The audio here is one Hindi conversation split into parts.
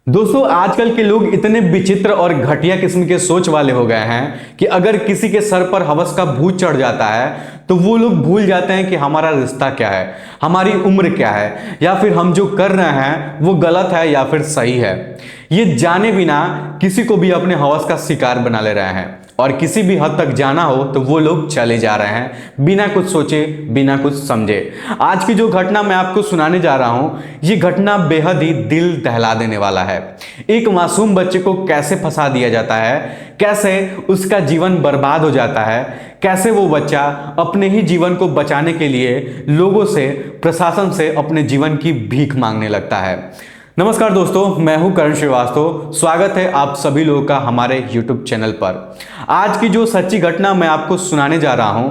दोस्तों, आजकल के लोग इतने विचित्र और घटिया किस्म के सोच वाले हो गए हैं कि अगर किसी के सर पर हवस का भूत चढ़ जाता है तो वो लोग भूल जाते हैं कि हमारा रिश्ता क्या है, हमारी उम्र क्या है, या फिर हम जो कर रहे हैं वो गलत है या फिर सही है। ये जाने बिना किसी को भी अपने हवस का शिकार बना ले रहे हैं और किसी भी हद तक जाना हो तो वो लोग चले जा रहे हैं बिना कुछ सोचे, बिना कुछ समझे। आज की जो घटना मैं आपको सुनाने जा रहा हूं, ये घटना बेहद ही दिल दहला देने वाला है। एक मासूम बच्चे को कैसे फंसा दिया जाता है, कैसे उसका जीवन बर्बाद हो जाता है, कैसे वो बच्चा अपने ही जीवन को बचाने के लिए लोगों से, प्रशासन से अपने जीवन की भीख मांगने लगता है। नमस्कार दोस्तों, मैं हूं करण श्रीवास्तव। स्वागत है आप सभी लोगों का हमारे YouTube चैनल पर। आज की जो सच्ची घटना मैं आपको सुनाने जा रहा हूं,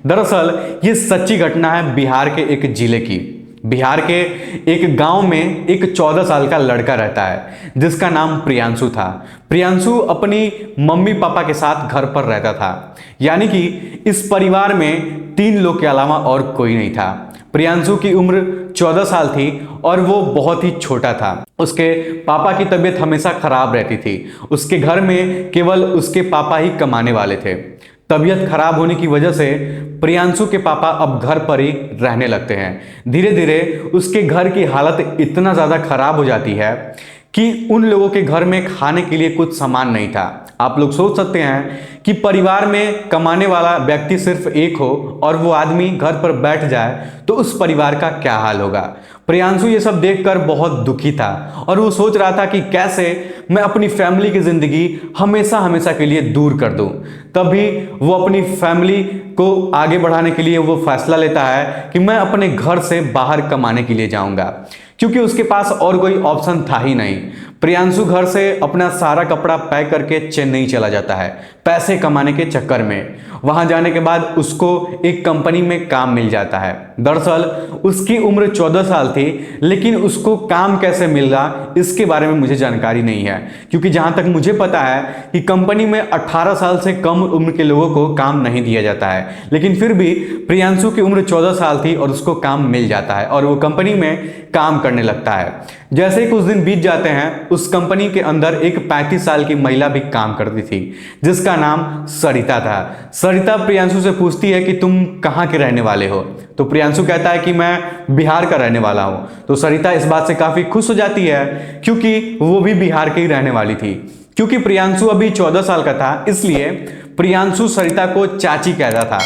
दरअसल ये सच्ची घटना है बिहार के एक जिले की। बिहार के एक गांव में एक 14 साल का लड़का रहता है जिसका नाम प्रियांशु था। प्रियांशु अपनी मम्मी पापा के साथ घर पर रहता था, यानी कि इस परिवार में 3 लोग के अलावा और कोई नहीं था। प्रियांशु की उम्र 14 साल थी और वो बहुत ही छोटा था। उसके पापा की तबीयत हमेशा खराब रहती थी। उसके घर में केवल उसके पापा ही कमाने वाले थे। तबीयत खराब होने की वजह से प्रियांशु के पापा अब घर पर ही रहने लगते हैं। धीरे धीरे उसके घर की हालत इतना ज़्यादा खराब हो जाती है कि उन लोगों के घर में खाने के लिए कुछ सामान नहीं था। आप लोग सोच सकते हैं कि परिवार में कमाने वाला व्यक्ति सिर्फ एक हो और वो आदमी घर पर बैठ जाए तो उस परिवार का क्या हाल होगा। प्रियांशु ये सब देखकर बहुत दुखी था और वो सोच रहा था कि कैसे मैं अपनी फैमिली की ज़िंदगी हमेशा हमेशा के लिए दूर कर दूं। तभी वो अपनी फैमिली को आगे बढ़ाने के लिए वो फैसला लेता है कि मैं अपने घर से बाहर कमाने के लिए जाऊंगा, क्योंकि उसके पास और कोई ऑप्शन था ही नहीं। प्रियांशु घर से अपना सारा कपड़ा पैक करके चेन्नई चला जाता है पैसे कमाने के चक्कर में। वहां जाने के बाद उसको एक कंपनी में काम मिल जाता है। दरअसल उसकी उम्र 14 साल थी, लेकिन उसको काम कैसे मिला इसके बारे में मुझे जानकारी नहीं है, क्योंकि जहां तक मुझे पता है कि कंपनी में 18 साल से कम उम्र के लोगों को काम नहीं दिया जाता है। लेकिन फिर भी प्रियांशु की उम्र 14 साल थी और उसको काम मिल जाता है और वो कंपनी में काम करने लगता है। जैसे ही कुछ दिन बीत जाते हैं, उस कंपनी के अंदर एक 35 साल की महिला भी काम करती थी जिसका नाम सरिता था। सरिता प्रियांशु से पूछती है कि तुम कहाँ के रहने वाले हो? तो प्रियांशु कहता है कि मैं बिहार का रहने वाला हूँ। तो सरिता इस बात से काफ़ी खुश हो जाती है, क्योंकि वो भी बिहार की ही रहने वाली थी। क्योंकि प्रियांशु अभी 14 साल का था, इसलिए प्रियांशु सरिता को चाची कहता था।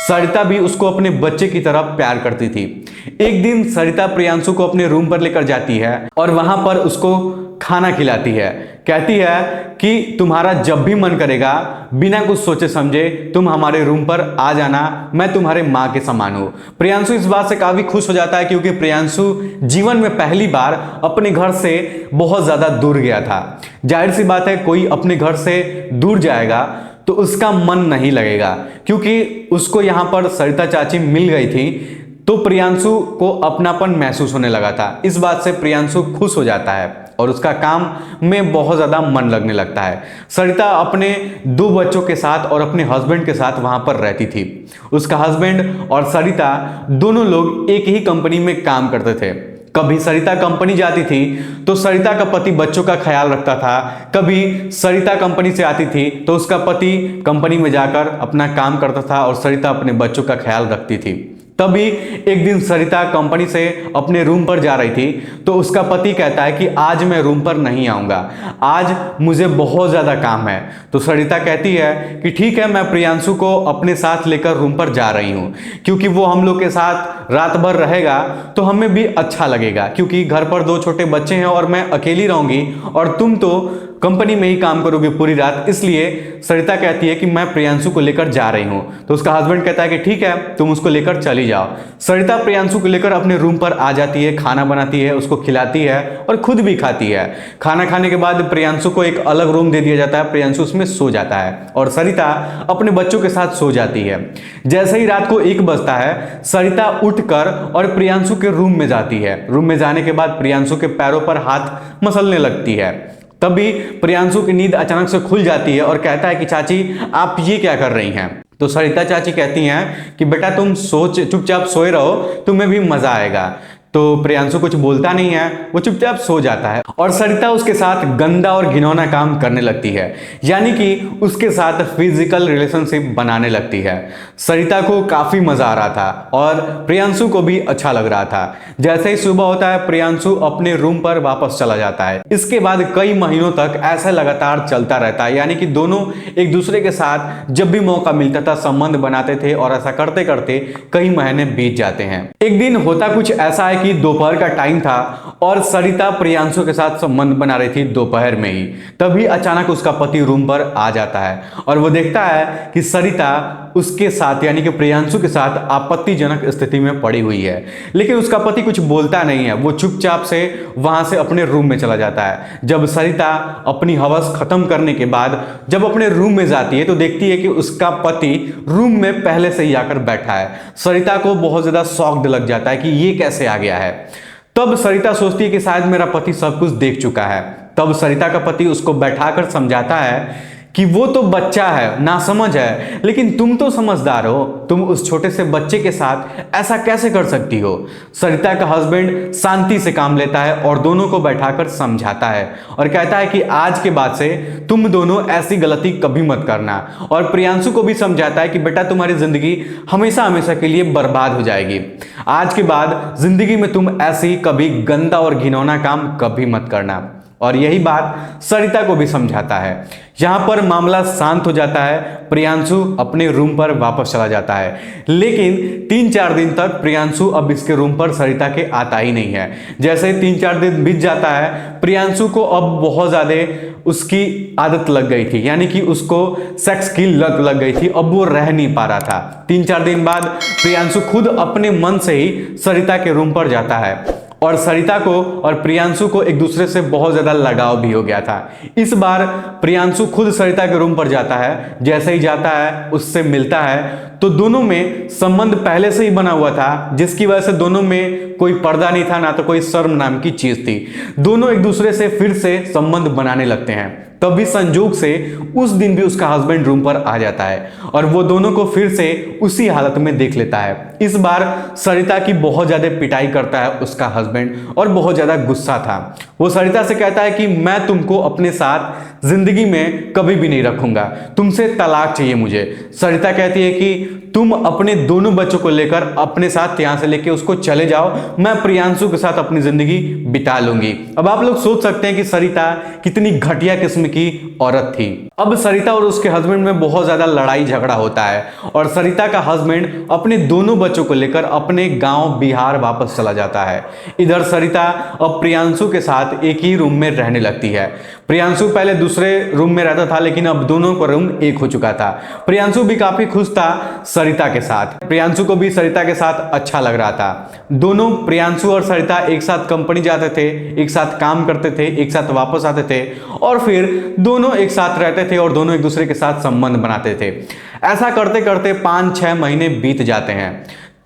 सरिता भी उसको अपने बच्चे की तरह प्यार करती थी। एक दिन सरिता प्रियांशु को अपने रूम पर लेकर जाती है और वहां पर उसको खाना खिलाती है। कहती है कि तुम्हारा जब भी मन करेगा, बिना कुछ सोचे समझे तुम हमारे रूम पर आ जाना, मैं तुम्हारे माँ के समान हूँ। प्रियांशु इस बात से काफ़ी खुश हो जाता है, क्योंकि प्रियांशु जीवन में पहली बार अपने घर से बहुत ज़्यादा दूर गया था। जाहिर सी बात है, कोई अपने घर से दूर जाएगा तो उसका मन नहीं लगेगा, क्योंकि उसको यहाँ पर सरिता चाची मिल गई थी तो प्रियांशु को अपनापन महसूस होने लगा था। इस बात से प्रियांशु खुश हो जाता है और उसका काम में बहुत ज़्यादा मन लगने लगता है। सरिता अपने 2 बच्चों के साथ और अपने हस्बैंड के साथ वहाँ पर रहती थी। उसका हस्बैंड और सरिता दोनों लोग एक ही कंपनी में काम करते थे। कभी सरिता कंपनी जाती थी तो सरिता का पति बच्चों का ख्याल रखता था, कभी सरिता कंपनी से आती थी तो उसका पति कंपनी में जाकर अपना काम करता था और सरिता अपने बच्चों का ख्याल रखती थी। तभी एक दिन सरिता कंपनी से अपने रूम पर जा रही थी तो उसका पति कहता है कि आज मैं रूम पर नहीं आऊँगा, आज मुझे बहुत ज़्यादा काम है। तो सरिता कहती है कि ठीक है, मैं प्रियांशु को अपने साथ लेकर रूम पर जा रही हूँ, क्योंकि वो हम लोग के साथ रात भर रहेगा तो हमें भी अच्छा लगेगा, क्योंकि घर पर 2 छोटे बच्चे हैं और मैं अकेली रहूँगी और तुम तो कंपनी में ही काम करोगे पूरी रात। इसलिए सरिता कहती है कि मैं प्रियांशु को लेकर जा रही हूँ। तो उसका हस्बैंड कहता है कि ठीक है, तुम उसको लेकर चली जाओ। सरिता प्रियांशु को लेकर अपने रूम पर आ जाती है, खाना बनाती है, उसको खिलाती है और खुद भी खाती है। खाना खाने के बाद प्रियांशु को एक अलग रूम दे दिया जाता है। प्रियांशु उसमें सो जाता है और सरिता अपने बच्चों के साथ सो जाती है। जैसे ही रात को 1 बजता है, सरिता उठकर और प्रियांशु के रूम में जाती है। रूम में जाने के बाद प्रियांशु के पैरों पर हाथ मसलने लगती है। तभी प्रियांशु की नींद अचानक से खुल जाती है और कहता है कि चाची, आप ये क्या कर रही हैं? तो सरिता चाची कहती हैं कि बेटा तुम चुपचाप सोए रहो, तुम्हें भी मजा आएगा। तो प्रियांशु कुछ बोलता नहीं है, वो चुपचाप सो जाता है और सरिता उसके साथ गंदा और घिनौना काम करने लगती है, यानी कि उसके साथ फिजिकल रिलेशनशिप बनाने लगती है। सरिता को काफी मजा आ रहा था और प्रियांशु को भी अच्छा लग रहा था। जैसे ही सुबह होता है प्रियांशु अपने रूम पर वापस चला जाता है। इसके बाद कई महीनों तक ऐसा लगातार चलता रहता है, यानी कि दोनों एक दूसरे के साथ जब भी मौका मिलता था संबंध बनाते थे और ऐसा करते करते कई महीने बीत जाते हैं। एक दिन होता कुछ ऐसा है कि दोपहर का टाइम था और सरिता प्रियांशु के साथ संबंध बना रही थी दोपहर में ही। तभी अचानक उसका पति रूम पर आ जाता है और वो देखता है कि सरिता उसके साथ यानी कि प्रियांशु के साथ आपत्तिजनक स्थिति में पड़ी हुई है। लेकिन उसका पति कुछ बोलता नहीं है, वो चुपचाप से वहां से अपने रूम में चला जाता है। जब सरिता अपनी हवस खत्म करने के बाद जब अपने रूम में जाती है तो देखती है कि उसका पति रूम में पहले से ही आकर बैठा है। सरिता को बहुत ज्यादा शॉक्ड लग जाता है कि ये कैसे आ गया है। तब सरिता सोचती है कि शायद मेरा पति सब कुछ देख चुका है। तब सरिता का पति उसको बैठाकर समझाता है कि वो तो बच्चा है, नासमझ है, लेकिन तुम तो समझदार हो, तुम उस छोटे से बच्चे के साथ ऐसा कैसे कर सकती हो। सरिता का हस्बैंड शांति से काम लेता है और दोनों को बैठाकर समझाता है और कहता है कि आज के बाद से तुम दोनों ऐसी गलती कभी मत करना। और प्रियांशु को भी समझाता है कि बेटा तुम्हारी जिंदगी हमेशा हमेशा के लिए बर्बाद हो जाएगी। आज के बाद जिंदगी में तुम ऐसी कभी गंदा और घिनौना काम कभी मत करना। और यही बात सरिता को भी समझाता है। यहां पर मामला शांत हो जाता है। प्रियांशु अपने रूम पर वापस चला जाता है, लेकिन 3-4 दिन तक प्रियांशु अब इसके रूम पर सरिता के आता ही नहीं है। जैसे 3-4 दिन बीत जाता है प्रियांशु को अब बहुत ज्यादा उसकी आदत लग गई थी, यानी कि उसको सेक्स की लत लग गई थी। अब वो रह नहीं पा रहा था। 3-4 दिन बाद प्रियांशु खुद अपने मन से ही सरिता के रूम पर जाता है और सरिता को और प्रियांशु को एक दूसरे से बहुत ज्यादा लगाव भी हो गया था। इस बार प्रियांशु खुद सरिता के रूम पर जाता है। जैसे ही जाता है उससे मिलता है तो दोनों में संबंध पहले से ही बना हुआ था, जिसकी वजह से दोनों में कोई पर्दा नहीं था, ना तो कोई शर्म नाम की चीज थी। दोनों एक दूसरे से फिर से संबंध बनाने लगते हैं। तभी संजोग से उस दिन भी उसका हस्बैंड रूम पर आ जाता है और वो दोनों को फिर से उसी हालत में देख लेता है। इस बार सरिता की बहुत ज्यादा पिटाई करता है उसका हस्बैंड और बहुत ज्यादा गुस्सा था। वो सरिता से कहता है कि मैं तुमको अपने साथ जिंदगी में कभी भी नहीं रखूंगा, तुमसे तलाक चाहिए मुझे। सरिता कहती है कि तुम अपने दोनों बच्चों को लेकर अपने साथ यहां से लेके उसको चले जाओ, मैं प्रियांशु के साथ अपनी जिंदगी बिता लूंगी। अब आप लोग सोच सकते हैं कि सरिता कितनी घटिया किस्म की औरत थी। अब सरिता और उसके हस्बैंड में बहुत ज्यादा लड़ाई झगड़ा होता है और सरिता का हस्बैंड अपने दोनों बच्चों को लेकर अपने गांव बिहार वापस चला जाता है। इधर सरिता अब प्रियांशु के साथ एक ही रूम में रहने लगती है। प्रियांशु पहले दूसरे रूम में रहता था, लेकिन अब दोनों का रूम एक हो चुका था। प्रियांशु भी काफी खुश था सरिता के साथ। प्रियांशु को भी सरिता के साथ अच्छा लग रहा था। दोनों प्रियांशु और सरिता एक साथ कंपनी जाते थे, एक साथ काम करते थे, एक साथ वापस आते थे और फिर दोनों एक साथ रहते थे और दोनों एक दूसरे के साथ संबंध बनाते थे। ऐसा करते करते 5-6 महीने बीत जाते हैं।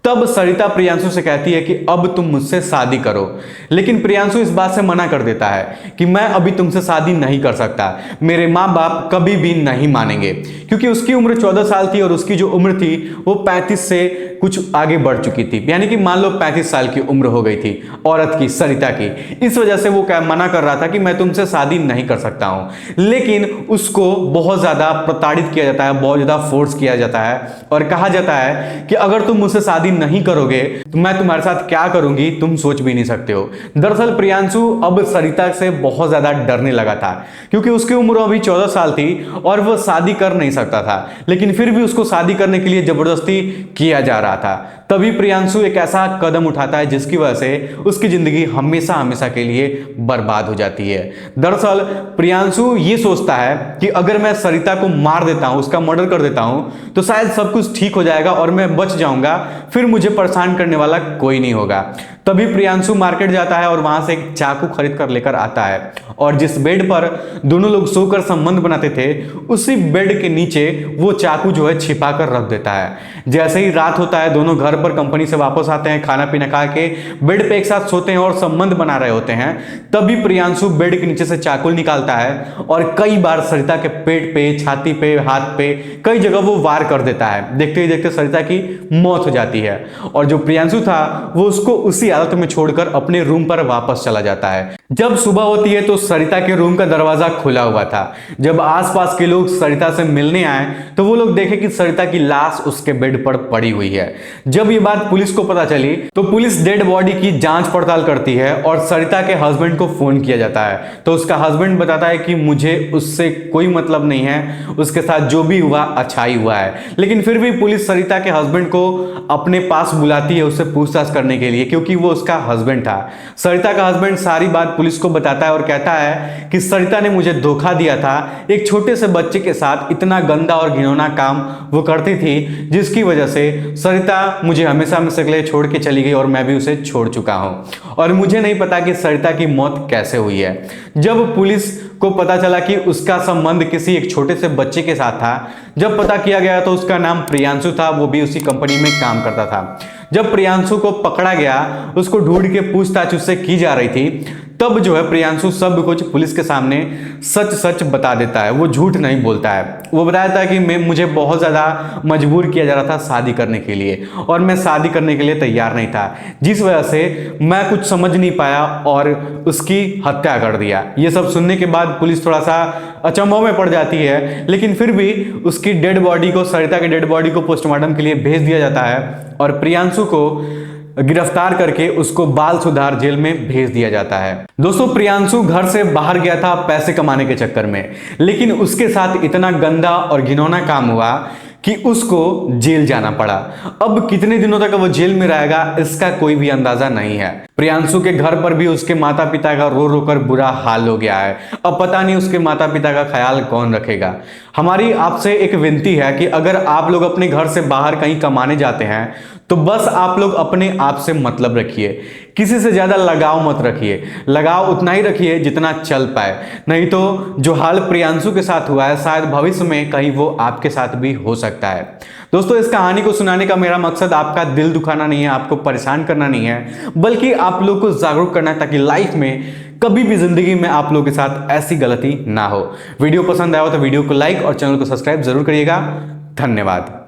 तब सरिता प्रियांशु से कहती है कि अब तुम मुझसे शादी करो, लेकिन प्रियांशु इस बात से मना कर देता है कि मैं अभी तुमसे शादी नहीं कर सकता, मेरे माँ बाप कभी भी नहीं मानेंगे। क्योंकि उसकी उम्र 14 साल थी और उसकी जो उम्र थी वो 35 से कुछ आगे बढ़ चुकी थी, यानी कि मान लो 35 साल की उम्र हो गई थी औरत की, सरिता की। इस वजह से वो मना कर रहा था कि मैं तुमसे शादी नहीं कर सकता हूं। लेकिन उसको बहुत ज्यादा प्रताड़ित किया जाता है, बहुत ज्यादा फोर्स किया जाता है और कहा जाता है कि अगर तुम मुझसे शादी नहीं करोगे तो मैं तुम्हारे साथ क्या करूंगी तुम सोच भी नहीं सकते हो। दरअसल प्रियांशु अब सरिता से बहुत ज्यादा डरने लगा था, क्योंकि उसकी उम्र अभी 14 साल थी और वो शादी कर नहीं सकता था, लेकिन फिर भी उसको शादी करने के लिए जबरदस्ती किया जा रहा था। तभी प्रियांशु एक ऐसा कदम उठाता है जिसकी वजह से उसकी जिंदगी हमेशा हमेशा के लिए बर्बाद हो जाती है। दरअसल प्रियांशु ये सोचता है कि अगर मैं सरिता को मार देता हूं, उसका मर्डर कर देता हूं, तो शायद सब कुछ ठीक हो जाएगा और मैं बच जाऊंगा, फिर मुझे परेशान करने वाला कोई नहीं होगा। तभी प्रियांशु मार्केट जाता है और वहां से एक चाकू खरीद कर लेकर आता है और जिस बेड पर दोनों लोग सोकर संबंध बनाते थे उसी बेड के नीचे वो चाकू जो है छिपा कर रख देता है। जैसे ही रात होता है दोनों घर पर कंपनी से वापस आते हैं, खाना पीना खा के बेड पे एक साथ सोते हैं और संबंध बना रहे होते हैं। तभी प्रियांशु बेड के नीचे से चाकू निकालता है और कई बार सरिता के पेट पे, छाती पे, हाथ पे, कई जगह वो वार कर देता है। देखते ही देखते सरिता की मौत हो जाती है और जो प्रियांशु था वो उसको उसी हालत में छोड़कर अपने रूम पर वापस चला जाता है। जब सुबह होती है तो सरिता के रूम का दरवाजा खुला हुआ था। जब आसपास के लोग सरिता से मिलने आए तो वो लोग देखे कि सरिता की लाश उसके बेड पर पड़ी हुई है। जब ये बात पुलिस को पता चली तो पुलिस डेड बॉडी की जांच पड़ताल करती है और सरिता के हस्बैंड को फोन किया जाता है। तो उसका हस्बैंड बताता है कि मुझे उससे कोई मतलब नहीं है, उसके साथ जो भी हुआ अच्छा ही हुआ है। लेकिन फिर भी पुलिस सरिता के हस्बैंड को अपने पास बुलाती है उससे पूछताछ करने के लिए, क्योंकि वो उसका हस्बैंड था। सरिता का हस्बैंड सारी बात पुलिस को बताता है और कहता है कि सरिता ने मुझे धोखा दिया था, एक छोटे से बच्चे के साथ इतना गंदा और घिनौना काम वो करती थी, जिसकी वजह से सरिता मुझे हमेशा के लिए छोड़ के चली गई और मैं भी उसे छोड़ चुका हूं और मुझे नहीं पता कि सरिता की मौत कैसे हुई है। जब पुलिस को पता चला कि उसका संबंध किसी एक छोटे से बच्चे के साथ था, जब पता किया गया तो उसका नाम प्रियांशु था, वो भी उसी कंपनी में काम करता था। जब प्रियांशु को पकड़ा गया, उसको ढूंढ के पूछताछ उससे की जा रही थी, तब जो है प्रियांशु सब कुछ पुलिस के सामने सच सच बता देता है। वो झूठ नहीं बोलता है। वो बताया था कि मुझे बहुत ज़्यादा मजबूर किया जा रहा था शादी करने के लिए और मैं शादी करने के लिए तैयार नहीं था, जिस वजह से मैं कुछ समझ नहीं पाया और उसकी हत्या कर दिया। ये सब सुनने के बाद पुलिस थोड़ा सा अचंभव में पड़ जाती है, लेकिन फिर भी उसकी डेड बॉडी को, सरिता की डेड बॉडी को पोस्टमार्टम के लिए भेज दिया जाता है और प्रियांशु को गिरफ्तार करके उसको बाल सुधार जेल में भेज दिया जाता है। दोस्तों, प्रियांशु घर से बाहर गया था पैसे कमाने के चक्कर में, लेकिन उसके साथ इतना गंदा और घिनौना काम हुआ कि उसको जेल जाना पड़ा। अब कितने दिनों तक वो जेल में रहेगा इसका कोई भी अंदाजा नहीं है। प्रियांशु के घर पर भी उसके माता पिता का रो रो कर बुरा हाल हो गया है। अब पता नहीं उसके माता पिता का ख्याल कौन रखेगा। हमारी आपसे एक विनती है कि अगर आप लोग अपने घर से बाहर कहीं कमाने जाते हैं तो बस आप लोग अपने आप से मतलब रखिए, किसी से ज्यादा लगाव मत रखिए। लगाव उतना ही रखिए जितना चल पाए, नहीं तो जो हाल प्रियांशु के साथ हुआ है शायद भविष्य में कहीं वो आपके साथ भी हो सकता है। दोस्तों, इस कहानी को सुनाने का मेरा मकसद आपका दिल दुखाना नहीं है, आपको परेशान करना नहीं है, बल्कि आप लोग को जागरूक करना है ताकि लाइफ में कभी भी जिंदगी में आप लोगों के साथ ऐसी गलती ना हो। वीडियो पसंद आया हो तो वीडियो को लाइक और चैनल को सब्सक्राइब जरूर करिएगा। धन्यवाद।